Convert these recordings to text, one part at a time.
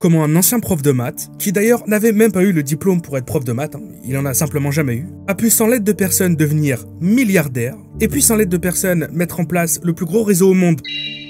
comment un ancien prof de maths, qui d'ailleurs n'avait même pas eu le diplôme pour être prof de maths, il en a simplement jamais eu, a pu sans l'aide de personne devenir milliardaire, et puis sans l'aide de personne mettre en place le plus gros réseau au monde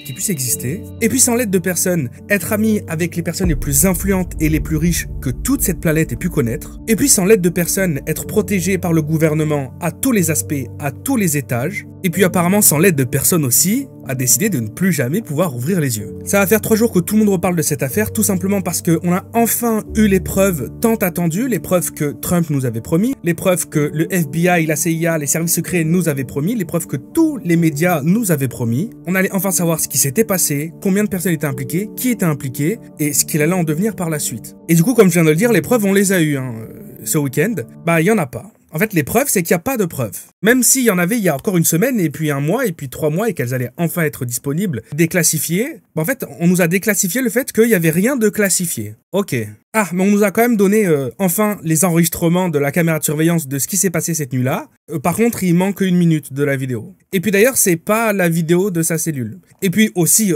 qui puisse exister, et puis sans l'aide de personne, être ami avec les personnes les plus influentes et les plus riches que toute cette planète ait pu connaître, et puis sans l'aide de personne, être protégé par le gouvernement à tous les aspects, à tous les étages, et puis apparemment sans l'aide de personne aussi, a décidé de ne plus jamais pouvoir ouvrir les yeux. Ça va faire 3 jours que tout le monde reparle de cette affaire, tout simplement parce qu'on a enfin eu les preuves tant attendues, les preuves que Trump nous avait promis, les preuves que le FBI, la CIA, les services secrets nous avaient promis, les preuves que tous les médias nous avaient promis. On allait enfin savoir ce qui s'était passé, combien de personnes étaient impliquées, qui était impliqué, et ce qu'il allait en devenir par la suite. Et du coup, comme je viens de le dire, les preuves, on les a eues ce week-end. Bah, il y en a pas. En fait, les preuves, c'est qu'il n'y a pas de preuves. Même s'il y en avait il y a encore une semaine, et puis 1 mois, et puis 3 mois, et qu'elles allaient enfin être disponibles, déclassifiées, bah en fait, on nous a déclassifié le fait qu'il n'y avait rien de classifié. Ok. Ah, mais on nous a quand même donné enfin les enregistrements de la caméra de surveillance de ce qui s'est passé cette nuit-là. Par contre, il manque 1 minute de la vidéo. Et puis d'ailleurs, c'est pas la vidéo de sa cellule. Et puis aussi,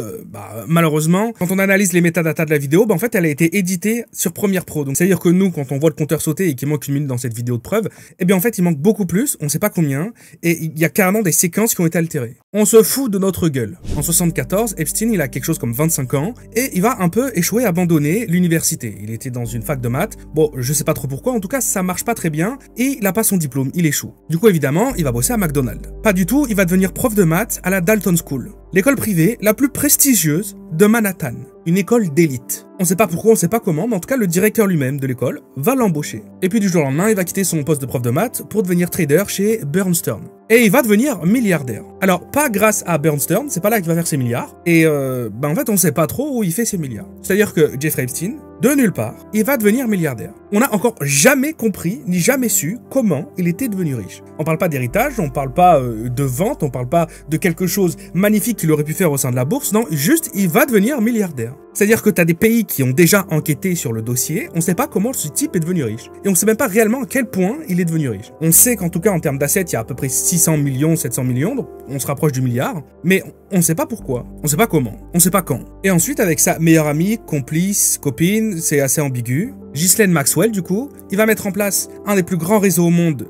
malheureusement, quand on analyse les métadatas de la vidéo, en fait, elle a été éditée sur Premiere Pro. Donc, c'est-à-dire que nous, quand on voit le compteur sauter et qu'il manque 1 minute dans cette vidéo de preuve, eh bien, en fait, il manque beaucoup plus, on sait pas combien, et il y a carrément des séquences qui ont été altérées. On se fout de notre gueule. En 74, Epstein, il a quelque chose comme 25 ans, et il va un peu échouer, abandonner l'université. Il était dans une fac de maths. Bon, je sais pas trop pourquoi, en tout cas, ça marche pas très bien, et il a pas son diplôme, il échoue. Du coup, évidemment, il va bosser à McDonald's. Pas du tout, il va devenir prof de maths à la Dalton School, l'école privée la plus prestigieuse de Manhattan, une école d'élite. On sait pas pourquoi, on sait pas comment, mais en tout cas, le directeur lui-même de l'école va l'embaucher. Et puis du jour au lendemain, il va quitter son poste de prof de maths pour devenir trader chez Bernstein. Et il va devenir milliardaire. Alors, pas grâce à Bernstein, c'est pas là qu'il va faire ses milliards. Et en fait, on sait pas trop où il fait ses milliards. C'est-à-dire que Jeffrey Epstein, de nulle part, il va devenir milliardaire. On n'a encore jamais compris, ni jamais su comment il était devenu riche. On parle pas d'héritage, on parle pas de vente, on parle pas de quelque chose magnifique qu'il aurait pu faire au sein de la bourse, non, juste il va devenir milliardaire. C'est-à-dire que tu as des pays qui ont déjà enquêté sur le dossier, on sait pas comment ce type est devenu riche. Et on sait même pas réellement à quel point il est devenu riche. On sait qu'en tout cas en termes d'assets, il y a à peu près 600 millions, 700 millions, donc on se rapproche du milliard, mais on sait pas pourquoi, on sait pas comment, on sait pas quand. Et ensuite avec sa meilleure amie, complice, copine, c'est assez ambigu, Ghislaine Maxwell du coup, il va mettre en place un des plus grands réseaux au monde.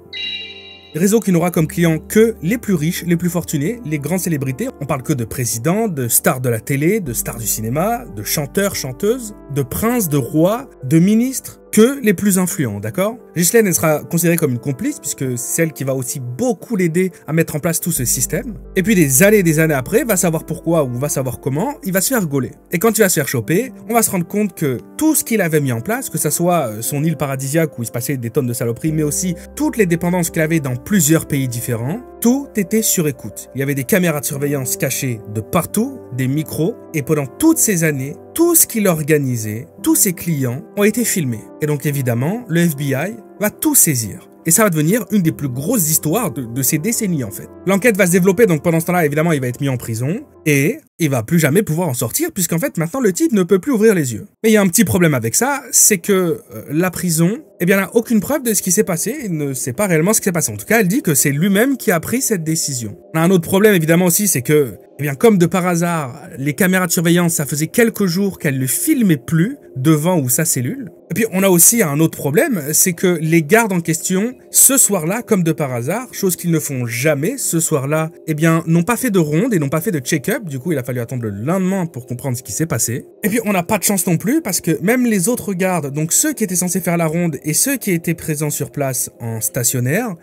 Réseau qui n'aura comme clients que les plus riches, les plus fortunés, les grandes célébrités. On parle que de présidents, de stars de la télé, de stars du cinéma, de chanteurs, chanteuses, de princes, de rois, de ministres, que les plus influents, d'accord? Ghislaine, elle sera considérée comme une complice, puisque c'est elle qui va aussi beaucoup l'aider à mettre en place tout ce système. Et puis des années après, va savoir pourquoi ou va savoir comment, il va se faire gauler. Et quand il va se faire choper, on va se rendre compte que tout ce qu'il avait mis en place, que ça soit son île paradisiaque où il se passait des tonnes de saloperies, mais aussi toutes les dépendances qu'il avait dans plusieurs pays différents, tout était sur écoute. Il y avait des caméras de surveillance cachées de partout, des micros, et pendant toutes ces années, tout ce qu'il organisait, tous ses clients ont été filmés. Et donc évidemment, le FBI va tout saisir. Et ça va devenir une des plus grosses histoires de ces décennies en fait. L'enquête va se développer, donc pendant ce temps-là, évidemment, il va être mis en prison. Et il va plus jamais pouvoir en sortir, puisqu'en fait, maintenant, le type ne peut plus ouvrir les yeux. Mais il y a un petit problème avec ça, c'est que la prison, eh bien, n'a aucune preuve de ce qui s'est passé, il ne sait pas réellement ce qui s'est passé. En tout cas, elle dit que c'est lui-même qui a pris cette décision. On a un autre problème, évidemment, aussi, c'est que, eh bien, comme de par hasard, les caméras de surveillance, ça faisait quelques jours qu'elles ne filmaient plus devant ou sa cellule. Et puis, on a aussi un autre problème, c'est que les gardes en question, ce soir-là, comme de par hasard, chose qu'ils ne font jamais, ce soir-là, eh bien, n'ont pas fait de ronde et n'ont pas fait de check-up. Du coup, il a fallu attendre le lendemain pour comprendre ce qui s'est passé. Et puis, on n'a pas de chance non plus parce que même les autres gardes, donc ceux qui étaient censés faire la ronde et ceux qui étaient présents sur place en stationnaire,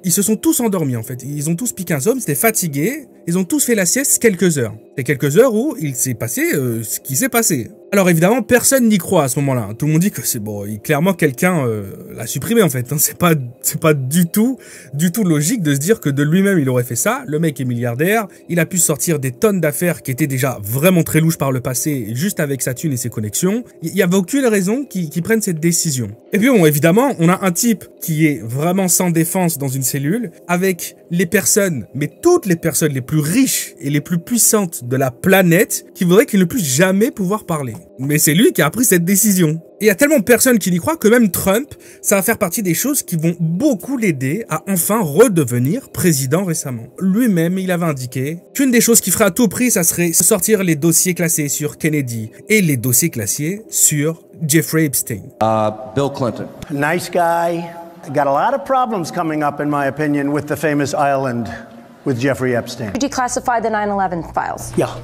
ils se sont tous endormis en fait. Ils ont tous piqué un somme, c'était fatigués. Ils ont tous fait la sieste quelques heures. C'est quelques heures où il s'est passé ce qui s'est passé. Alors évidemment, personne n'y croit à ce moment-là. Tout le monde dit que c'est bon, clairement quelqu'un l'a supprimé en fait. C'est pas du tout logique de se dire que de lui-même il aurait fait ça. Le mec est milliardaire, il a pu sortir des tonnes d'affaires qui étaient déjà vraiment très louches par le passé, juste avec sa thune et ses connexions. Il n'y avait aucune raison qu'il prenne cette décision. Et puis bon, évidemment, on a un type qui est vraiment sans défense dans une cellule, avec les personnes, mais toutes les personnes les plus riches et les plus puissantes de la planète, qui voudraient qu'il ne puisse jamais pouvoir parler. Mais c'est lui qui a pris cette décision. Et il y a tellement de personnes qui n'y croient que même Trump, ça va faire partie des choses qui vont beaucoup l'aider à enfin redevenir président récemment. Lui-même, il avait indiqué qu'une des choses qu'il ferait à tout prix, ça serait sortir les dossiers classés sur Kennedy et les dossiers classés sur Jeffrey Epstein. Bill Clinton. Nice guy. Got a lot of problems coming up, in my opinion, with the famous island with Jeffrey Epstein. Would you declassify the 9/11 files? Yeah.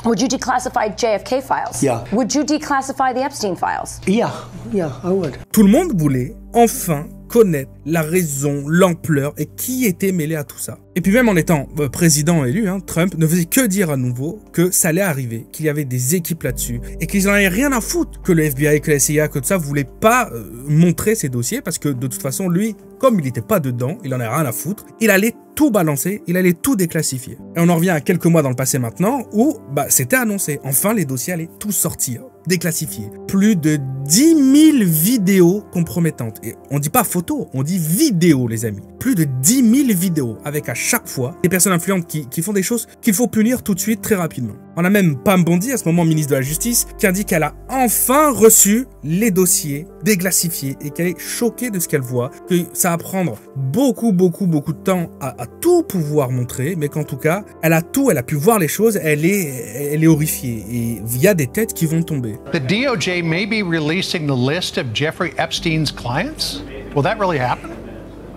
Would you declassify JFK files? Yeah. Would you declassify the Epstein files? Yeah, I would. Tout le monde voulait enfin connaître la raison, l'ampleur et qui était mêlé à tout ça. Et puis même en étant président élu, Trump ne faisait que dire à nouveau que ça allait arriver, qu'il y avait des équipes là-dessus et qu'ils en avaient rien à foutre que le FBI, que la CIA, que tout ça voulait pas montrer ses dossiers parce que de toute façon, lui, comme il n'était pas dedans, il en avait rien à foutre, il allait tout balancer, il allait tout déclassifier. Et on en revient à quelques mois dans le passé maintenant où c'était annoncé, enfin les dossiers allaient tous sortir, déclassifiés. Plus de 10 000 vidéos compromettantes. Et on dit pas photos, on dit vidéos les amis. Plus de 10 000 vidéos avec à chaque fois des personnes influentes qui font des choses qu'il faut punir tout de suite très rapidement. On a même Pam Bondi, à ce moment ministre de la Justice, qui indique qu'elle a enfin reçu les dossiers déclassifiés et qu'elle est choquée de ce qu'elle voit, que ça va prendre beaucoup de temps à tout pouvoir montrer, mais qu'en tout cas, elle a pu voir les choses, elle est horrifiée et il y a des têtes qui vont tomber. The DOJ may be releasing the list of Jeffrey Epstein's clients? Will that really happen?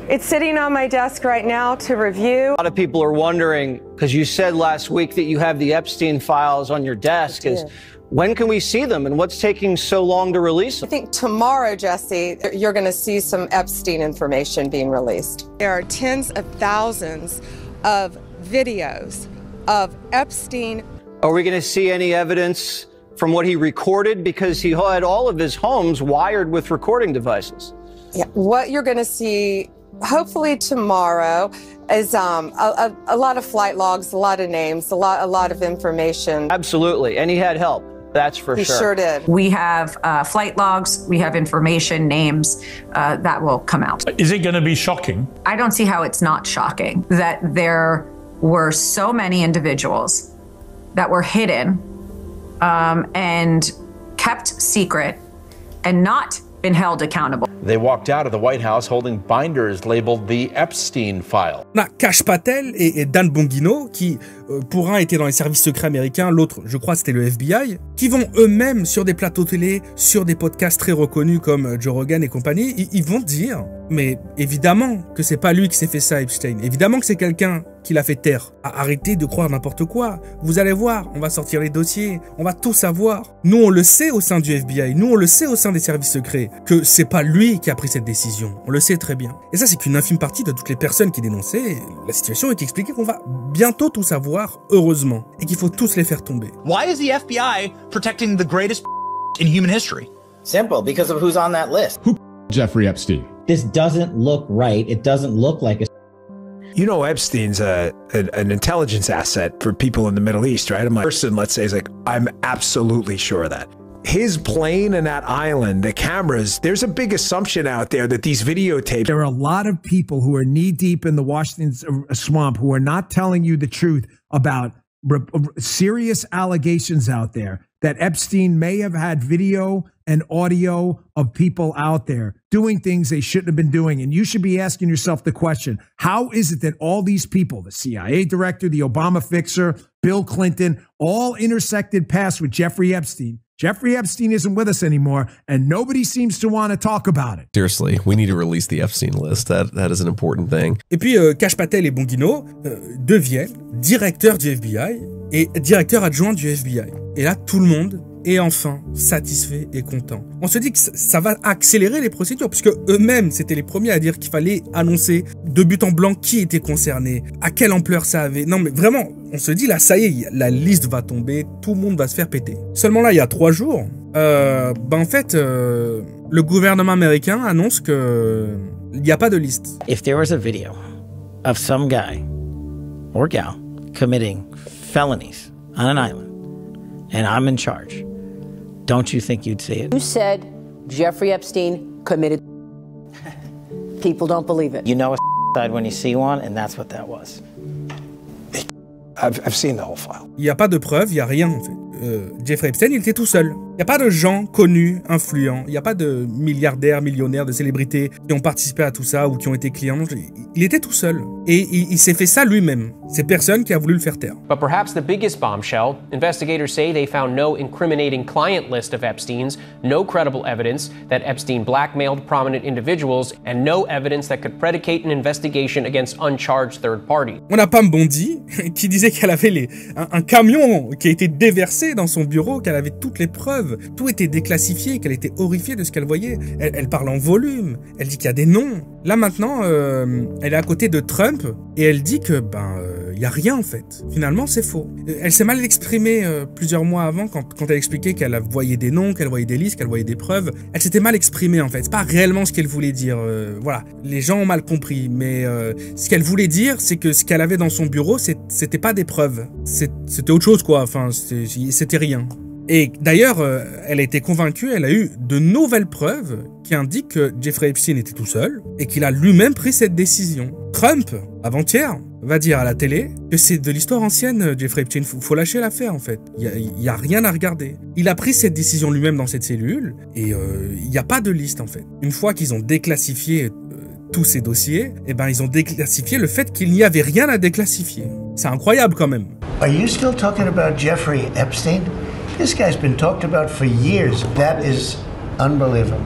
It's sitting on my desk right now to review. A lot of people are wondering, because you said last week that you have the Epstein files on your desk, when can we see them and what's taking so long to release them? I think tomorrow, Jesse, you're going to see some Epstein information being released. There are tens of thousands of videos of Epstein. Are we going to see any evidence from what he recorded? Because he had all of his homes wired with recording devices. Yeah, what you're going to see hopefully tomorrow is a lot of flight logs, a lot of names, a lot of information. Absolutely, and he had help. That's for sure. He sure did. We have flight logs, we have information, names that will come out. Is it going to be shocking? I don't see how it's not shocking that there were so many individuals that were hidden and kept secret and not been held accountable. They walked out of the White House holding binders labeled the Epstein file. On a Kash Patel et Dan Bongino qui, pour un, étaient dans les services secrets américains, l'autre, je crois, c'était le FBI, qui vont eux-mêmes sur des plateaux télé, sur des podcasts très reconnus comme Joe Rogan et compagnie, ils vont dire, mais évidemment que c'est pas lui qui s'est fait ça, Epstein. Évidemment que c'est quelqu'un qui l'a fait taire. Arrêtez de croire n'importe quoi. Vous allez voir, on va sortir les dossiers, on va tout savoir. Nous, on le sait au sein du FBI, nous, on le sait au sein des services secrets, que c'est pas lui qui a pris cette décision. On le sait très bien. Et ça, c'est qu'une infime partie de toutes les personnes qui dénonçaient la situation et qui expliquaient qu'on va bientôt tout savoir, heureusement, et qu'il faut tous les faire tomber. Why is the FBI protecting the greatest in human history? Simple, because of who's on that list. Who Jeffrey Epstein? This doesn't look right. It doesn't look like a... You know, Epstein's an intelligence asset for people in the Middle East, right? I'm like, person, let's say, is like, I'm absolutely sure of that. His plane and that island, the cameras, there's a big assumption out there that these videotapes... There are a lot of people who are knee-deep in the Washington swamp who are not telling you the truth about serious allegations out there that Epstein may have had video and audio of people out there doing things they shouldn't have been doing. And you should be asking yourself the question, how is it that all these people, the CIA director, the Obama fixer, Bill Clinton, all intersected paths with Jeffrey Epstein? Jeffrey Epstein isn't with us anymore, and nobody seems to want to talk about it. Seriously, we need to release the Epstein list. That is an important thing. Et puis, Kash Patel et Bongino deviennent directeurs du FBI et directeurs adjoints du FBI. Et là, tout le monde est enfin satisfait et content. On se dit que ça va accélérer les procédures, puisque eux-mêmes, c'était les premiers à dire qu'il fallait annoncer de but en blanc qui était concerné, à quelle ampleur ça avait. Non, mais vraiment, on se dit, là, ça y est, la liste va tomber, tout le monde va se faire péter. Seulement là, il y a 3 jours, en fait, le gouvernement américain annonce que il n'y a pas de liste. If there was a video of some guy or gal committing felonies on an island, and I'm in charge, don't you think you'd see it? You said Jeffrey Epstein committed. People don't believe it. You know a side when you see one, and that's what that was. I've seen the whole file. Il n'y a pas de preuves, il n'y a rien en fait. Jeffrey Epstein, il était tout seul. Il n'y a pas de gens connus, influents, il n'y a pas de milliardaires, millionnaires, de célébrités qui ont participé à tout ça ou qui ont été clients. Il était tout seul. Et il s'est fait ça lui-même. C'est personne qui a voulu le faire taire. But perhaps the biggest bombshell, investigators say they found no incriminating client list of Epstein's, no credible evidence that Epstein blackmailed prominent individuals, and no evidence that could predicate an investigation against uncharged third parties. On a Pam Bondi qui disait qu'elle avait un camion qui a été déversé dans son bureau, qu'elle avait toutes les preuves, tout était déclassifié, qu'elle était horrifiée de ce qu'elle voyait. Elle parle en volume, elle dit qu'il y a des noms. Là maintenant, elle est à côté de Trump et elle dit que il y a rien en fait. Finalement, c'est faux. Elle s'est mal exprimée plusieurs mois avant quand elle expliquait qu'elle voyait des noms, qu'elle voyait des listes, qu'elle voyait des preuves. Elle s'était mal exprimée en fait. C'est pas réellement ce qu'elle voulait dire. Voilà, les gens ont mal compris. Mais ce qu'elle voulait dire, c'est que ce qu'elle avait dans son bureau, c'était pas des preuves. C'était autre chose quoi. Enfin, c'était rien. Et d'ailleurs, elle a été convaincue, elle a eu de nouvelles preuves qui indiquent que Jeffrey Epstein était tout seul et qu'il a lui-même pris cette décision. Trump, avant-hier, va dire à la télé que c'est de l'histoire ancienne, Jeffrey Epstein. Faut lâcher l'affaire, en fait. Il y a rien à regarder. Il a pris cette décision lui-même dans cette cellule et il n'y a pas de liste, en fait. Une fois qu'ils ont déclassifié tous ces dossiers, eh ben, ils ont déclassifié le fait qu'il n'y avait rien à déclassifier. C'est incroyable, quand même. Are you still talking about Jeffrey Epstein? This guy's been talked about for years. That is unbelievable.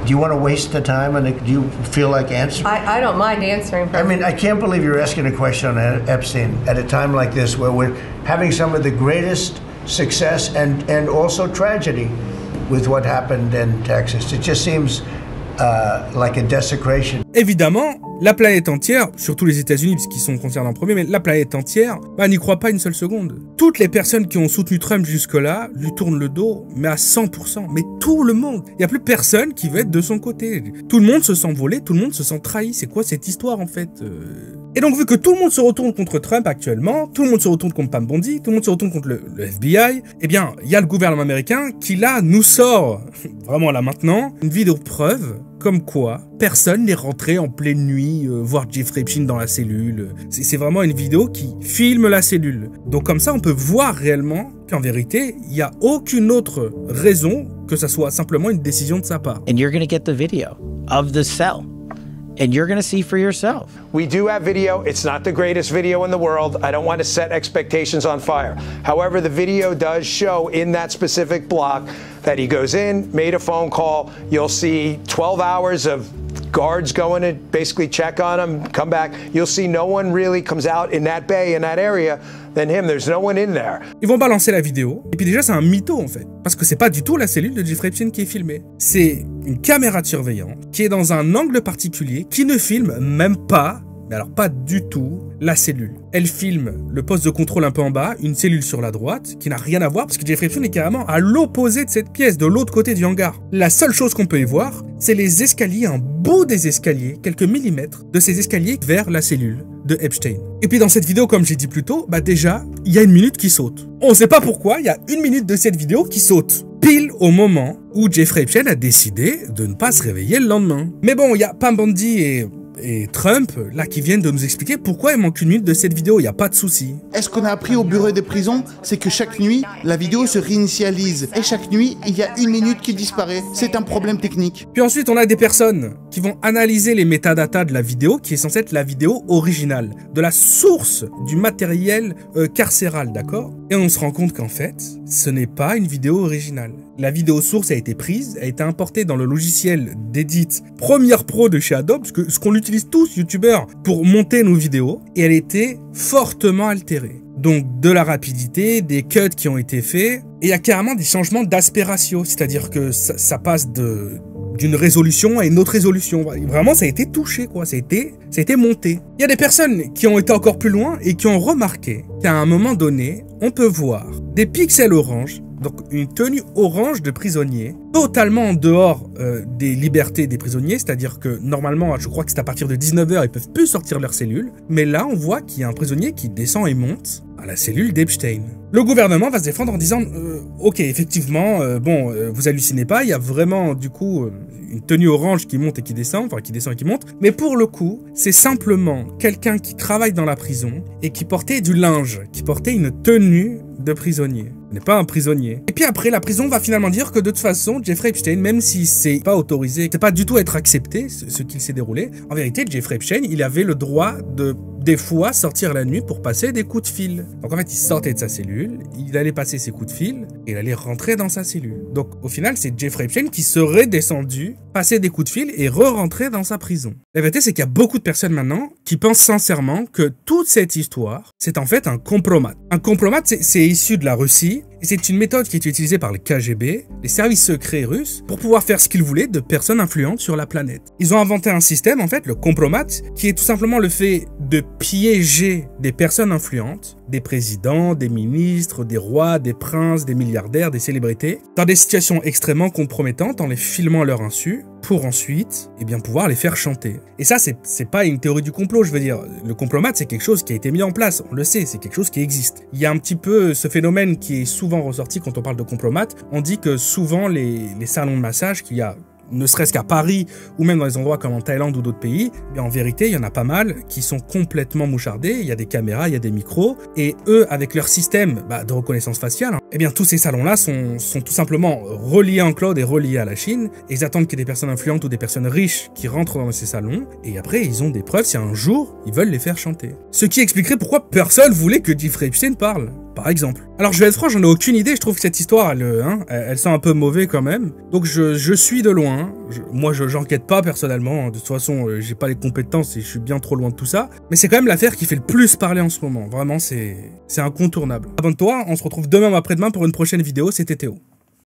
Do you want to waste the time and do you feel like answering? I don't mind answering. I mean, I can't believe you're asking a question on Epstein at a time like this where we're having some of the greatest success and also tragedy with what happened in Texas. It just seems like a desecration. Évidemment, la planète entière, surtout les États-Unis, parce qu'ils sont concernés en premier, mais la planète entière, n'y croit pas une seule seconde. Toutes les personnes qui ont soutenu Trump jusque-là lui tournent le dos, mais à 100%. Mais tout le monde. Il n'y a plus personne qui veut être de son côté. Tout le monde se sent volé, tout le monde se sent trahi. C'est quoi cette histoire, en fait Et donc, vu que tout le monde se retourne contre Trump actuellement, tout le monde se retourne contre Pam Bondi, tout le monde se retourne contre le FBI, eh bien, il y a le gouvernement américain qui, là, nous sort, vraiment là maintenant, une vidéo preuve comme quoi personne n'est rentré en pleine nuit voir Jeffrey Epstein dans la cellule. C'est vraiment une vidéo qui filme la cellule. Donc comme ça, on peut voir réellement qu'en vérité, il n'y a aucune autre raison que ça soit simplement une décision de sa part. And you're going to get the video of the cell. And you're going to see for yourself. We do have video. It's not the greatest video in the world. I don't want to set expectations on fire. However, the video does show in that specific block that he goes in, made a phone call. You'll see 12 hours of guards going to basically check on him, come back. You'll see no one really comes out in that bay, in that area, than him. There's no one in there. Ils vont balancer la vidéo. Et puis déjà, c'est un mytho, en fait. Parce que c'est pas du tout la cellule de Jeffrey Epstein qui est filmée. C'est une caméra de surveillance qui est dans un angle particulier, qui ne filme même pas, mais alors pas du tout, la cellule. Elle filme le poste de contrôle un peu en bas, une cellule sur la droite, qui n'a rien à voir, parce que Jeffrey Epstein est carrément à l'opposé de cette pièce, de l'autre côté du hangar. La seule chose qu'on peut y voir, c'est les escaliers, un bout des escaliers, quelques millimètres de ces escaliers vers la cellule de Epstein. Et puis dans cette vidéo, comme j'ai dit plus tôt, déjà, il y a une minute qui saute. On ne sait pas pourquoi, il y a une minute de cette vidéo qui saute. Pile au moment où Jeffrey Epstein a décidé de ne pas se réveiller le lendemain. Mais bon, il y a Pam Bondi et Trump, là, qui viennent de nous expliquer pourquoi il manque une minute de cette vidéo, il n'y a pas de souci. Est-ce qu'on a appris au bureau des prisons, c'est que chaque nuit, la vidéo se réinitialise. Et chaque nuit, il y a une minute qui disparaît. C'est un problème technique. Puis ensuite, on a des personnes qui vont analyser les métadatas de la vidéo, qui est censée être la vidéo originale, de la source du matériel carcéral, d'accord? Et on se rend compte qu'en fait, ce n'est pas une vidéo originale. La vidéo source a été prise, a été importée dans le logiciel d'edit Premiere Pro de chez Adobe, parce que ce qu'on utilise tous, youtubeurs, pour monter nos vidéos, et elle était fortement altérée. Donc de la rapidité, des cuts qui ont été faits, et il y a carrément des changements d'aspect ratio, c'est-à-dire que ça passe d'une résolution à une autre résolution. Vraiment, ça a été touché, quoi. Ça a été monté. Il y a des personnes qui ont été encore plus loin et qui ont remarqué qu'à un moment donné, on peut voir des pixels orange, donc une tenue orange de prisonnier, totalement en dehors des libertés des prisonniers, c'est-à-dire que normalement, je crois que c'est à partir de 19h, ils peuvent plus sortir de leur cellule, mais là, on voit qu'il y a un prisonnier qui descend et monte à la cellule d'Epstein. Le gouvernement va se défendre en disant ok, effectivement, vous hallucinez pas, il y a vraiment, du coup, une tenue orange qui monte et qui descend, enfin qui descend et qui monte, mais pour le coup, c'est simplement quelqu'un qui travaille dans la prison et qui portait du linge, qui portait une tenue de prisonnier. n'est pas un prisonnier. Et puis après, la prison va finalement dire que de toute façon, Jeffrey Epstein, même si c'est pas autorisé, c'est pas du tout être accepté, ce qu'il s'est déroulé, en vérité, Jeffrey Epstein, il avait le droit de, des fois, sortir la nuit pour passer des coups de fil. Donc en fait, il sortait de sa cellule, il allait passer ses coups de fil, et il allait rentrer dans sa cellule. Donc au final, c'est Jeffrey Epstein qui serait descendu, passer des coups de fil et re-rentrer dans sa prison. La vérité, c'est qu'il y a beaucoup de personnes maintenant qui pensent sincèrement que toute cette histoire, c'est en fait un compromat. Un compromat, c'est issu de la Russie, et c'est une méthode qui est utilisée par le KGB, les services secrets russes, pour pouvoir faire ce qu'ils voulaient de personnes influentes sur la planète. Ils ont inventé un système, en fait, le compromat, qui est tout simplement le fait de piéger des personnes influentes, des présidents, des ministres, des rois, des princes, des milliardaires, des célébrités, dans des situations extrêmement compromettantes en les filmant à leur insu, pour ensuite, eh bien, pouvoir les faire chanter. Et ça, c'est pas une théorie du complot, je veux dire. Le compromat, c'est quelque chose qui a été mis en place, on le sait, c'est quelque chose qui existe. Il y a un petit peu ce phénomène qui est souvent ressorti quand on parle de compromat. On dit que souvent, les salons de massage qu'il y a, ne serait-ce qu'à Paris, ou même dans des endroits comme en Thaïlande ou d'autres pays, mais en vérité, il y en a pas mal qui sont complètement mouchardés, il y a des caméras, il y a des micros, et eux, avec leur système de reconnaissance faciale, eh bien tous ces salons-là sont tout simplement reliés en cloud et reliés à la Chine, et ils attendent qu'il y ait des personnes influentes ou des personnes riches qui rentrent dans ces salons, et après, ils ont des preuves si un jour, ils veulent les faire chanter. Ce qui expliquerait pourquoi personne voulait que Jeffrey Epstein parle, par exemple. Alors je vais être franc, j'en ai aucune idée, je trouve que cette histoire, elle sent un peu mauvais quand même, donc je suis de loin. Moi, j'enquête pas personnellement. De toute façon, j'ai pas les compétences et je suis bien trop loin de tout ça. Mais c'est quand même l'affaire qui fait le plus parler en ce moment. Vraiment, c'est incontournable. Abonne-toi, on se retrouve demain ou après-demain pour une prochaine vidéo. C'était Théo.